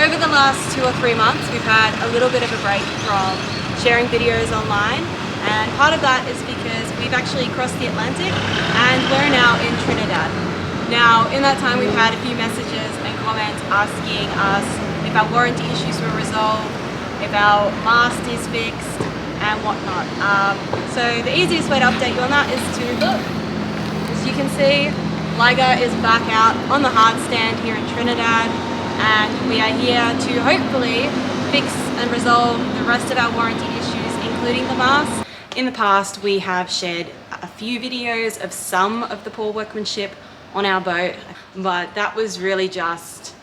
Over the last 2 or 3 months, we've had a little bit of a break from sharing videos online, and part of that is because we've actually crossed the Atlantic and we're now in Trinidad. Now, in that time, we've had a few messages and comments asking us if our warranty issues were resolved, if our mast is fixed, and whatnot. So the easiest way to update you on that is to look. As you can see, Liger is back out on the hard stand here in Trinidad, and we are here to hopefully fix and resolve the rest of our warranty issues, including the mast. In the past, we have shared a few videos of some of the poor workmanship on our boat, but that was really just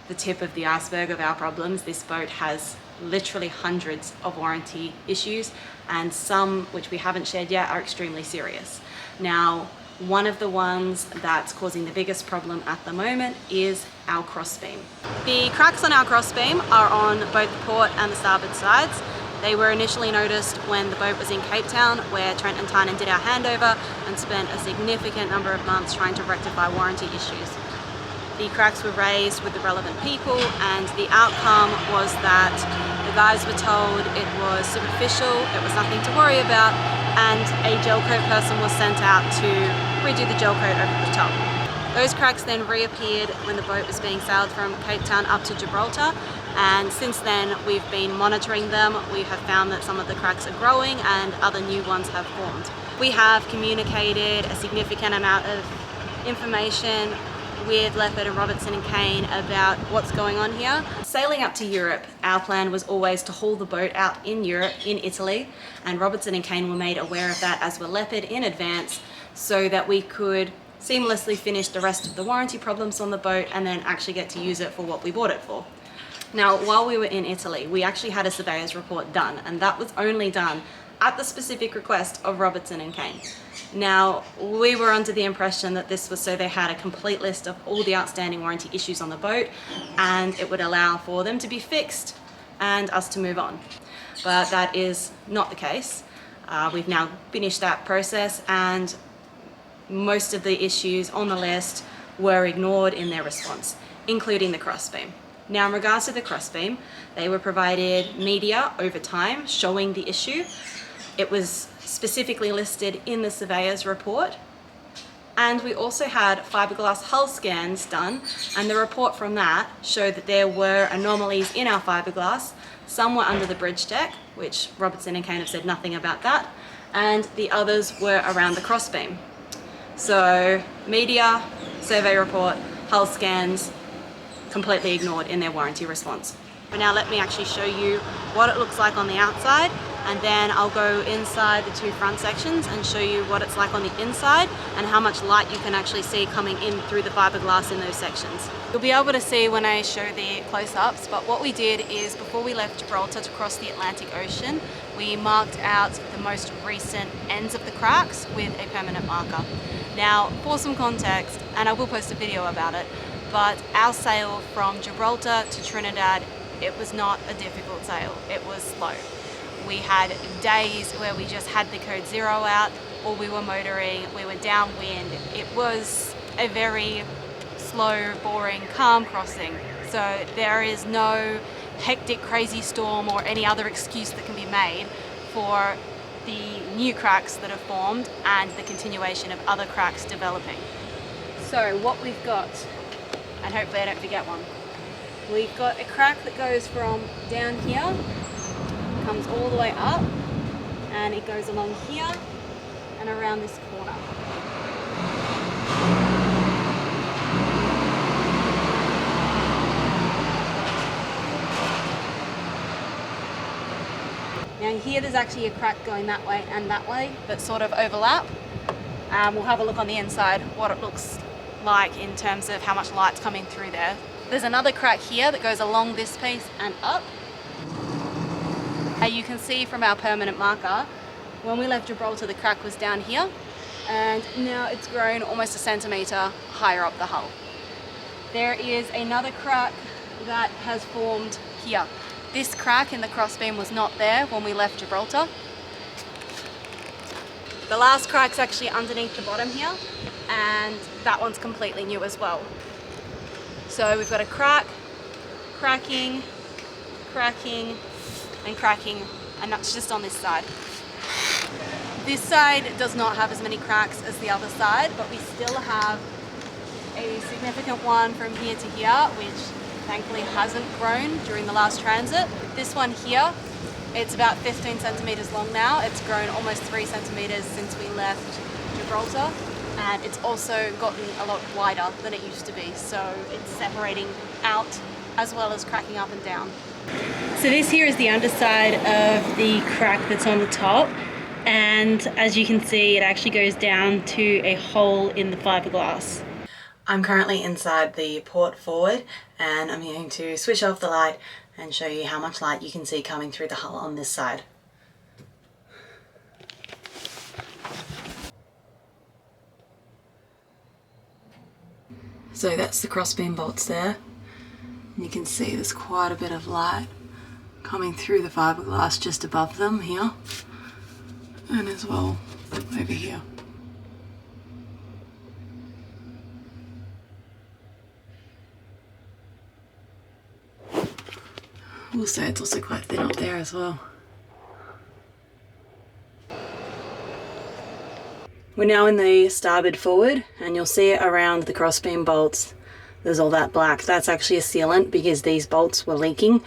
the tip of the iceberg of our problems. This boat has literally hundreds of warranty issues, and some which we haven't shared yet are extremely serious. Now, one of the ones that's causing the biggest problem at the moment is our crossbeam. The cracks on our crossbeam are on both the port and the starboard sides. They were initially noticed when the boat was in Cape Town, where Trent and Tynan did our handover and spent a significant number of months trying to rectify warranty issues. The cracks were raised with the relevant people, and the outcome was that the guys were told it was superficial, it was nothing to worry about, and a gel coat person was sent out to redo the gel coat over the top. Those cracks then reappeared when the boat was being sailed from Cape Town up to Gibraltar, and since then we've been monitoring them. We have found that some of the cracks are growing and other new ones have formed. We have communicated a significant amount of information with Leopard and Robertson and Kane about what's going on here. Sailing up to Europe, our plan was always to haul the boat out in Europe, in Italy, and Robertson and Kane were made aware of that, as were Leopard, in advance, so that we could seamlessly finish the rest of the warranty problems on the boat and then actually get to use it for what we bought it for. Now, while we were in Italy, we actually had a surveyor's report done, and that was only done at the specific request of Robertson and Kane. Now, we were under the impression that this was so they had a complete list of all the outstanding warranty issues on the boat, and it would allow for them to be fixed and us to move on. But that is not the case. We've now finished that process, and most of the issues on the list were ignored in their response, including the crossbeam. Now, in regards to the crossbeam, they were provided media over time showing the issue. It was specifically listed in the surveyor's report, and we also had fiberglass hull scans done, and the report from that showed that there were anomalies in our fiberglass. Some were under the bridge deck, which Robertson and Kane have said nothing about that, and the others were around the crossbeam. So media, survey report, hull scans, completely ignored in their warranty response. But now let me actually show you what it looks like on the outside, and then I'll go inside the two front sections and show you what it's like on the inside and how much light you can actually see coming in through the fiberglass in those sections. You'll be able to see when I show the close-ups, but what we did is before we left Gibraltar to cross the Atlantic Ocean, we marked out the most recent ends of the cracks with a permanent marker. Now, for some context, and I will post a video about it, but our sail from Gibraltar to Trinidad, it was not a difficult sail, it was slow. We had days where we just had the code 0 out, or we were motoring, we were downwind. It was a very slow, boring, calm crossing. So there is no hectic, crazy storm or any other excuse that can be made for the new cracks that have formed and the continuation of other cracks developing. So what we've got, and hopefully I don't forget one, we've got a crack that goes from down here, comes all the way up, and it goes along here and around this corner. Now here there's actually a crack going that way and that way that sort of overlap. We'll have a look on the inside what it looks like in terms of how much light's coming through there. There's another crack here that goes along this piece and up. You can see from our permanent marker, when we left Gibraltar the crack was down here, and now it's grown almost 1 centimetre higher up the hull. There is another crack that has formed here. This crack in the crossbeam was not there when we left Gibraltar. The last crack's actually underneath the bottom here, and that one's completely new as well. So we've got a crack, cracking, cracking, and cracking, and that's just on this side. This side does not have as many cracks as the other side, but we still have a significant one from here to here, which thankfully hasn't grown during the last transit. This one here, it's about 15 centimeters long now. It's grown almost 3 centimeters since we left Gibraltar, and it's also gotten a lot wider than it used to be, so it's separating out as well as cracking up and down. So this here is the underside of the crack that's on the top, and as you can see, it actually goes down to a hole in the fiberglass. I'm currently inside the port forward, and I'm going to switch off the light and show you how much light you can see coming through the hull on this side. So that's the crossbeam bolts there. You can see there's quite a bit of light coming through the fiberglass just above them here, and as well over here. Also, it's also quite thin up there as well. We're now in the starboard forward, and you'll see around the crossbeam bolts there's all that black. That's actually a sealant because these bolts were leaking,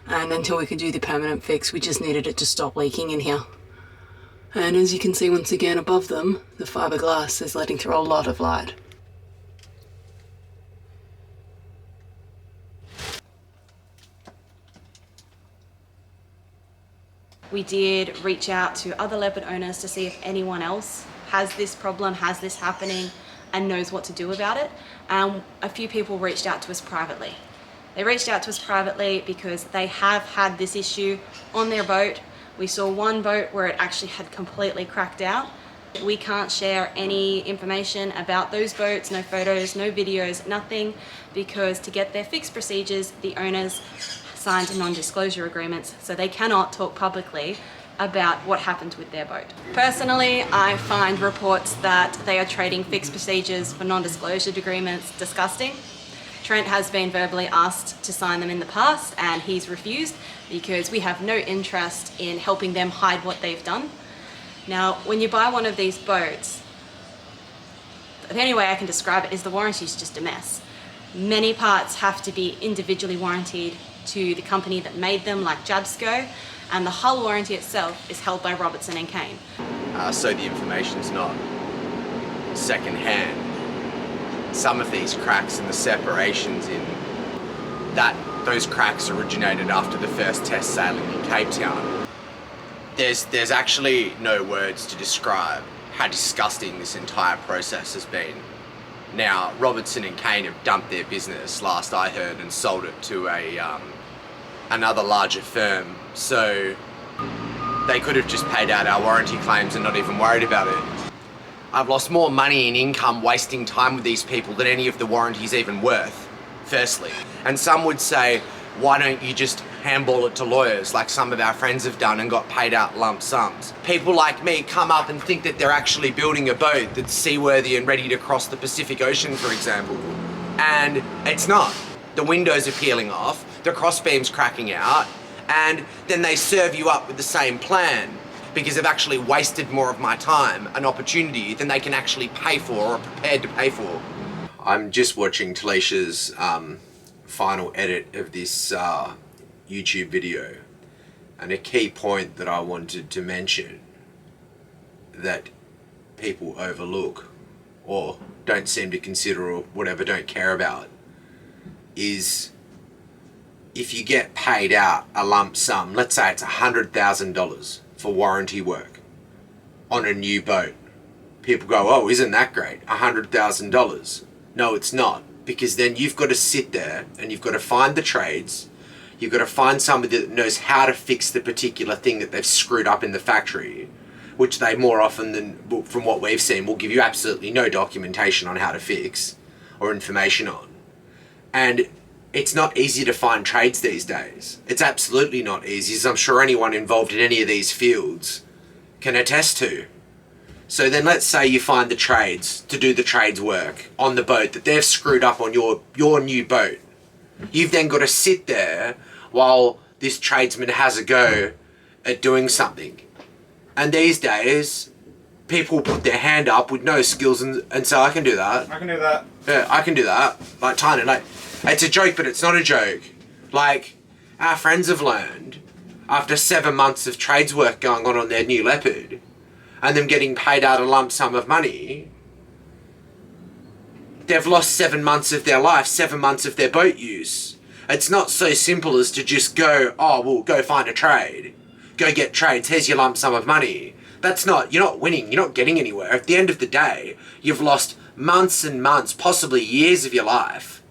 and until we could do the permanent fix we just needed it to stop leaking in here. And as you can see once again above them, the fiberglass is letting through a lot of light. We did reach out to other Leopard owners to see if anyone else has this problem, has this happening, and knows what to do about it. A few people reached out to us privately. They reached out to us privately because they have had this issue on their boat. We saw one boat where it actually had completely cracked out. We can't share any information about those boats, no photos, no videos, nothing, because to get their fixed procedures, the owners signed non-disclosure agreements, so they cannot talk publicly about what happened with their boat. Personally, I find reports that they are trading fixed procedures for non-disclosure agreements disgusting. Trent has been verbally asked to sign them in the past and he's refused because we have no interest in helping them hide what they've done. Now, when you buy one of these boats, the only way I can describe it is the warranty is just a mess. Many parts have to be individually warranted to the company that made them, like Jabsco, and the hull warranty itself is held by Robertson and Kane. So the information's not second-hand. Some of these cracks and the separations in that, those cracks originated after the first test sailing in Cape Town. There's actually no words to describe how disgusting this entire process has been. Now, Robertson and Kane have dumped their business, last I heard, and sold it to another larger firm. So they could have just paid out our warranty claims and not even worried about it. I've lost more money in income wasting time with these people than any of the warranties even worth, firstly. And some would say, why don't you just handball it to lawyers like some of our friends have done and got paid out lump sums? People like me come up and think that they're actually building a boat that's seaworthy and ready to cross the Pacific Ocean, for example. And it's not. The windows are peeling off, the crossbeam's cracking out, and then they serve you up with the same plan because they've actually wasted more of my time and opportunity than they can actually pay for or are prepared to pay for. I'm just watching Talicia's final edit of this YouTube video, and a key point that I wanted to mention that people overlook or don't seem to consider or whatever, don't care about, is if you get paid out a lump sum, let's say it's $100,000 for warranty work on a new boat. People go, oh, isn't that great? $100,000. No, it's not, because then you've got to sit there and you've got to find the trades. You've got to find somebody that knows how to fix the particular thing that they've screwed up in the factory, which they more often than, from what we've seen, will give you absolutely no documentation on how to fix or information on. And it's not easy to find trades these days. It's absolutely not easy, as I'm sure anyone involved in any of these fields can attest to. So then let's say you find the trades to do the trades work on the boat that they've screwed up on your new boat. You've then got to sit there while this tradesman has a go at doing something. And these days, people put their hand up with no skills and say, I can do that. I can do that. Yeah, I can do that. Like, tiny, like, it's a joke, but it's not a joke. Like, our friends have learned, after 7 months of trades work going on their new Leopard, and them getting paid out a lump sum of money, they've lost 7 months of their life, 7 months of their boat use. It's not so simple as to just go, oh, well, go find a trade. Go get trades, here's your lump sum of money. That's not, you're not winning, you're not getting anywhere. At the end of the day, you've lost months and months, possibly years of your life.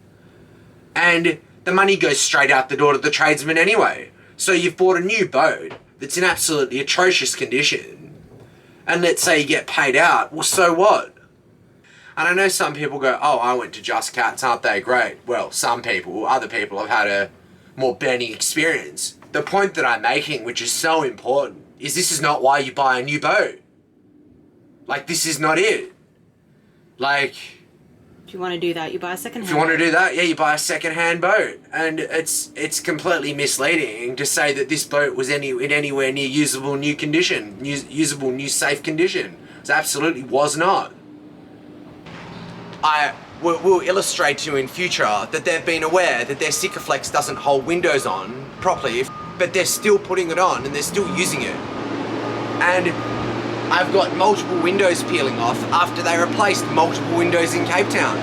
And the money goes straight out the door to the tradesman anyway. So you've bought a new boat that's in absolutely atrocious condition. And let's say you get paid out, well, so what? And I know some people go, oh, I went to Just Cats, aren't they great? Well, some people, other people have had a more burning experience. The point that I'm making, which is so important, is this is not why you buy a new boat. Like, this is not it. Like, If you want to do that, you buy a second-hand. if you want to do that, yeah, you buy a second-hand boat. And it's completely misleading to say that this boat was in anywhere near usable new condition, usable new safe condition. It absolutely was not. I will illustrate to you in future that they've been aware that their Sikaflex doesn't hold windows on properly, but they're still putting it on and they're still using it. And I've got multiple windows peeling off after they replaced multiple windows in Cape Town.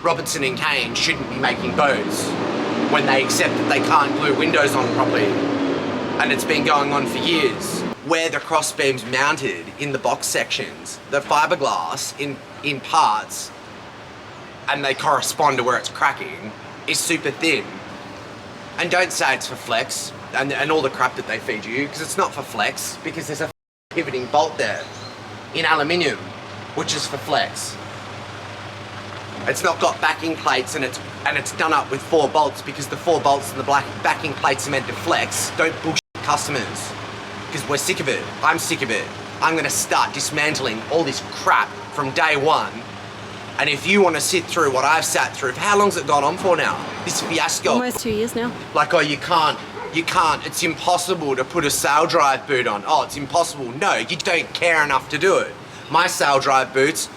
Robertson and Kane shouldn't be making boats when they accept that they can't glue windows on properly. And it's been going on for years. Where the crossbeam's mounted in the box sections, the fiberglass in parts, and they correspond to where it's cracking, is super thin. And don't say it's for flex and all the crap that they feed you, because it's not for flex, because there's a pivoting bolt there in aluminium, which is for flex. It's not got backing plates and it's done up with 4 bolts, because the 4 bolts and the backing plates are meant to flex. Don't bullshit customers, because we're sick of it. I'm sick of it. I'm gonna start dismantling all this crap from day one. And if you want to sit through what I've sat through, how long's it gone on for now? This fiasco. Almost 2 years now. Like, oh, you can't, it's impossible to put a sail drive boot on. Oh, it's impossible. No, you don't care enough to do it. My sail drive boots,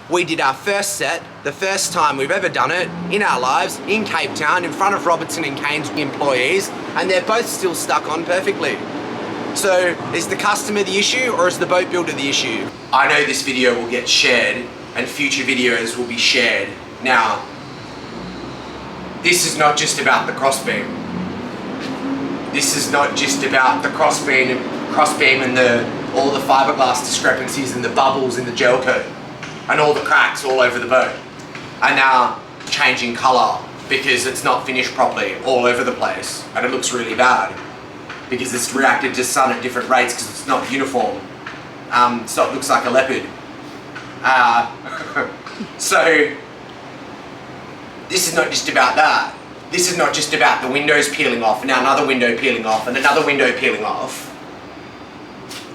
we did our first set, the first time we've ever done it in our lives, in Cape Town, in front of Robertson and Kane's employees, and they're both still stuck on perfectly. So, is the customer the issue, or is the boat builder the issue? I know this video will get shared, and future videos will be shared. Now, this is not just about the crossbeam. This is not just about the crossbeam and all the fiberglass discrepancies and the bubbles in the gel coat and all the cracks all over the boat. And now changing colour because it's not finished properly all over the place and it looks really bad because it's reacted to sun at different rates because it's not uniform. So it looks like a leopard. So this is not just about that. This is not just about the windows peeling off and now another window peeling off and another window peeling off.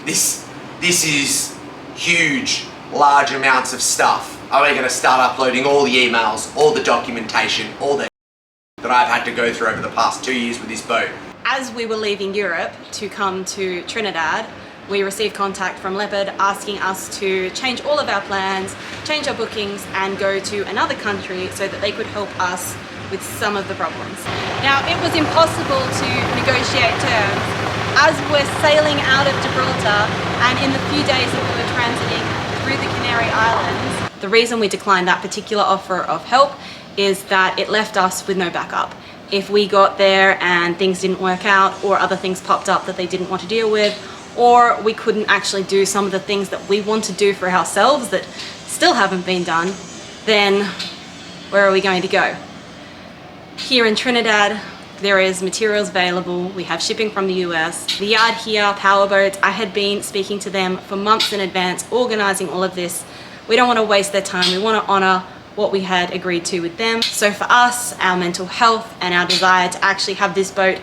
This is huge, large amounts of stuff. Are we going to start uploading all the emails, all the documentation, all the that I've had to go through over the past 2 years with this boat? As we were leaving Europe to come to Trinidad, we received contact from Leopard asking us to change all of our plans, change our bookings and go to another country so that they could help us with some of the problems. Now, it was impossible to negotiate terms as we're sailing out of Gibraltar and in the few days that we were transiting through the Canary Islands. The reason we declined that particular offer of help is that it left us with no backup. If we got there and things didn't work out or other things popped up that they didn't want to deal with, or we couldn't actually do some of the things that we want to do for ourselves that still haven't been done, then where are we going to go? Here in Trinidad, there is materials available. We have shipping from the US. The yard here, Powerboats, I had been speaking to them for months in advance, organizing all of this. We don't want to waste their time. We want to honor what we had agreed to with them. So for us, our mental health and our desire to actually have this boat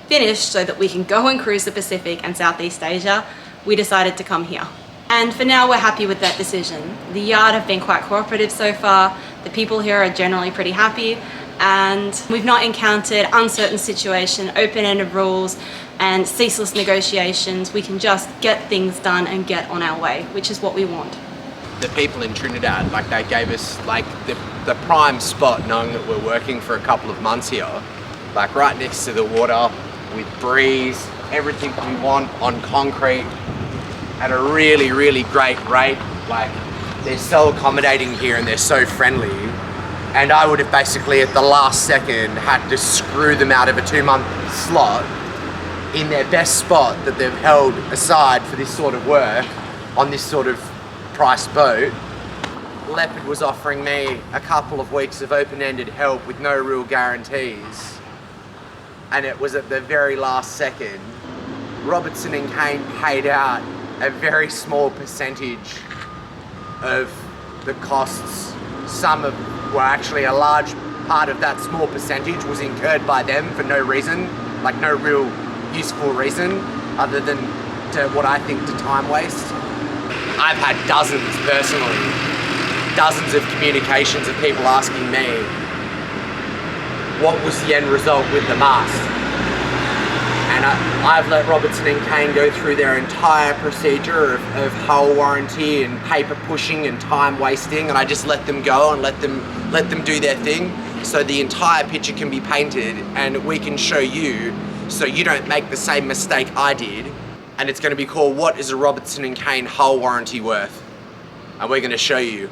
finished so that we can go and cruise the Pacific and Southeast Asia, we decided to come here. And for now, we're happy with that decision. The yard have been quite cooperative so far. The people here are generally pretty happy. and we've not encountered uncertain situation, open-ended rules and ceaseless negotiations. We can just get things done and get on our way, which is what we want. The people in Trinidad, like, they gave us like the prime spot, knowing that we're working for a couple of months here, like right next to the water, with breeze, everything we want on concrete at a really, really great rate. Like, they're so accommodating here and they're so friendly. And I would have basically at the last second had to screw them out of a 2-month slot in their best spot that they've held aside for this sort of work on this sort of price boat. Leopard was offering me a couple of weeks of open-ended help with no real guarantees, and it was at the very last second. Robertson and Kane paid out a very small percentage of the costs. Well, actually a large part of that small percentage was incurred by them for no reason, like no real useful reason other than to what I think to time waste. I've had dozens personally, dozens of communications of people asking me what was the end result with the mast. And I've let Robertson and Kane go through their entire procedure of hull warranty and paper pushing and time wasting, and I just let them go and let them do their thing, so the entire picture can be painted and we can show you, so you don't make the same mistake I did. And it's going to be called "What is a Robertson and Kane hull warranty worth?" And we're going to show you.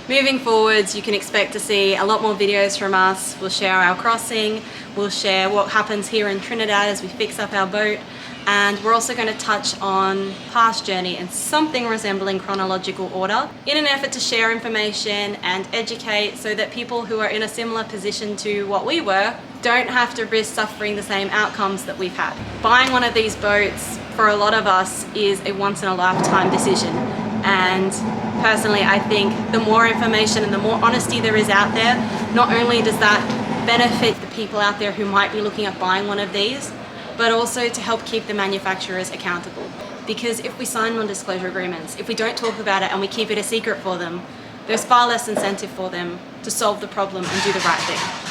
Moving forwards, you can expect to see a lot more videos from us. We'll share our crossing, we'll share what happens here in Trinidad as we fix up our boat, and we're also going to touch on past journey in something resembling chronological order in an effort to share information and educate, so that people who are in a similar position to what we were don't have to risk suffering the same outcomes that we've had. Buying one of these boats for a lot of us is a once-in-a-lifetime decision, and personally I think the more information and the more honesty there is out there, not only does that benefit the people out there who might be looking at buying one of these, but also to help keep the manufacturers accountable. Because if we sign non-disclosure agreements, if we don't talk about it and we keep it a secret for them, there's far less incentive for them to solve the problem and do the right thing.